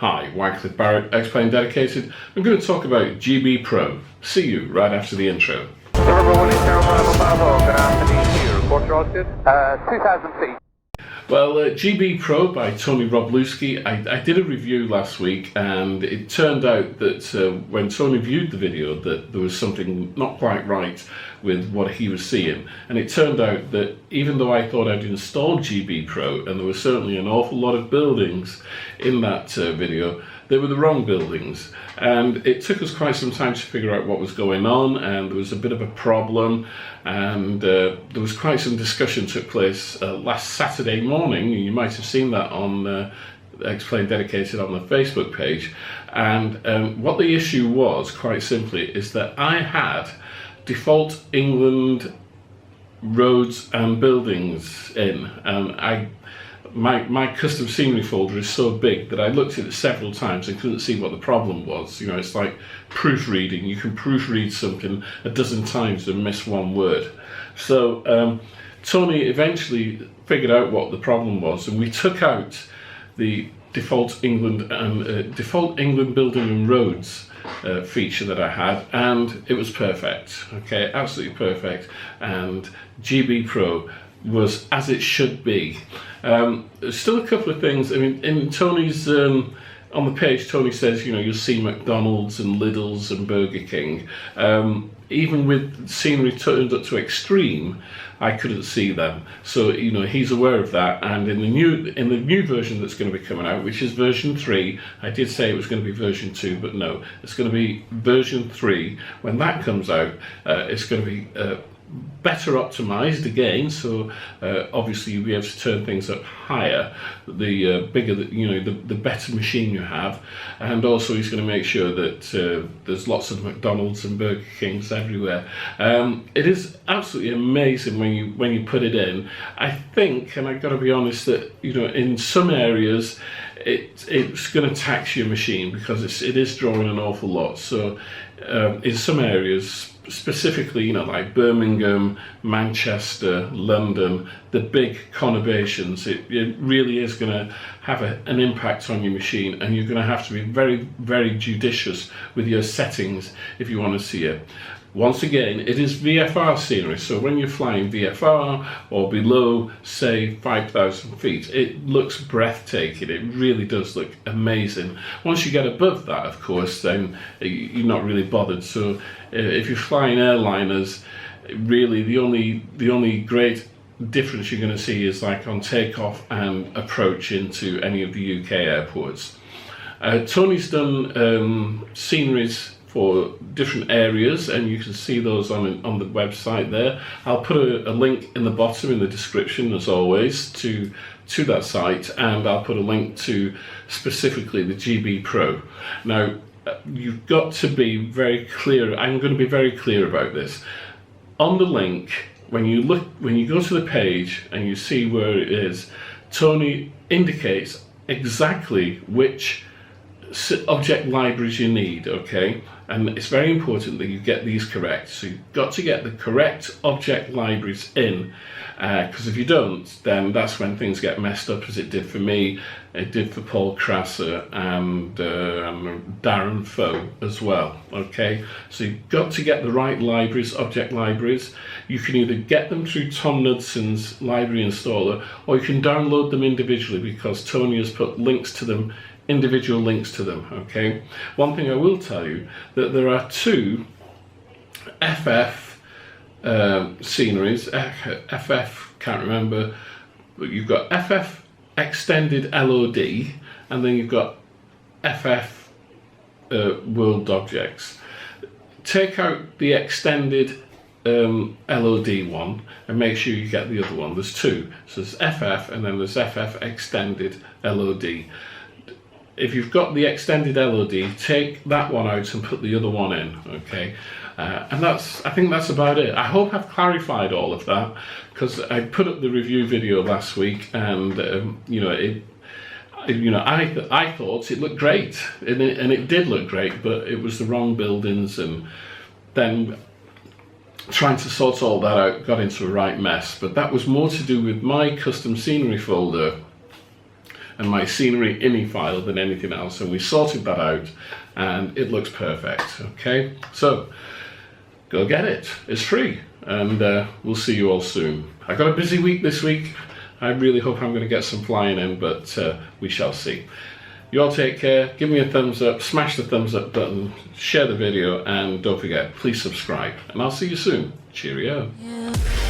Hi, Wycliffe Barrett, Xplane Dedicated. I'm going to talk about GBPro. See you right after the intro. November 1 Bravo, good afternoon to you. Report Roasted. 2,000 feet. Well, GBPro by Tony Roblewski, I did a review last week, and it turned out that when Tony viewed the video that there was something not quite right with what he was seeing. And it turned out that even though I thought I'd installed GBPro, and there were certainly an awful lot of buildings in that video, they were the wrong buildings. And it took us quite some time to figure out what was going on, and there was a bit of a problem, and there was quite some discussion took place last Saturday morning. You might have seen that on Xplane Dedicated on the Facebook page. And what the issue was, quite simply, is that I had default England roads and buildings in, and my custom scenery folder is so big that I looked at it several times and couldn't see what the problem was. You know, it's like proofreading. You can proofread something a dozen times and miss one word. So Tony eventually figured out what the problem was, and we took out the default England building and roads feature that I had, and it was perfect. Okay, absolutely perfect. And GBPro was as it should be. There's still a couple of things. I mean, in Tony's on the page, Tony says, you know, you'll see McDonald's and Lidl's and Burger King. Even with scenery turned up to extreme, I couldn't see them. So, you know, he's aware of that. And in the new version that's going to be coming out, which is version 3, I did say it was going to be version 2, but no, it's going to be version 3. When that comes out, it's going to be better optimized again, so obviously you'll be able to turn things up higher the bigger the better machine you have. And also he's going to make sure that there's lots of McDonald's and Burger Kings everywhere. It is absolutely amazing when you put it in. I think, and I've got to be honest, that, you know, in some areas it's going to tax your machine because it is drawing an awful lot. So in some areas, specifically, you know, like Birmingham, Manchester, London, the big conurbations, it really is going to have an impact on your machine, and you're going to have to be very, very judicious with your settings if you want to see it. Once again, it is VFR scenery, so when you're flying VFR or below, say, 5,000 feet, it looks breathtaking. It really does look amazing. Once you get above that, of course, then you're not really bothered. So if you're flying airliners, really the only great difference you're going to see is like on takeoff and approach into any of the UK airports. Tony's done sceneries for different areas, and you can see those on the website there. I'll put a link in the bottom in the description, as always, to that site, and I'll put a link to specifically the GBPro. Now, you've got to be very clear. I'm going to be very clear about this. On the link, when you go to the page and you see where it is, Tony indicates exactly which object libraries you need, okay? And it's very important that you get these correct. So you've got to get the correct object libraries in, because if you don't, then that's when things get messed up, as it did for me. It did for Paul Crasser and Darren Foe as well, okay? So you've got to get the right libraries, object libraries. You can either get them through Tom Knudson's library installer, or you can download them individually, because Tony has put links to them, individual links to them, okay? One thing I will tell you, that there are 2 FF sceneries, FF, can't remember, but you've got FF extended LOD, and then you've got FF world objects. Take out the extended LOD one and make sure you get the other one. There's 2, so there's FF and then there's FF extended LOD. If you've got the extended LOD, take that one out and put the other one in, okay? And I think that's about it. I hope I've clarified all of that, because I put up the review video last week, and I thought it looked great, and it did look great, but it was the wrong buildings, and then trying to sort all that out got into a right mess. But that was more to do with my custom scenery folder and my scenery ini file than anything else, and we sorted that out and it looks perfect. Okay, so go get it, it's free, and we'll see you all soon. I got a busy week this week. I really hope I'm going to get some flying in, but we shall see. You all take care, give me a thumbs up, smash the thumbs up button, share the video, and don't forget, please subscribe, and I'll see you soon. Cheerio. Yeah.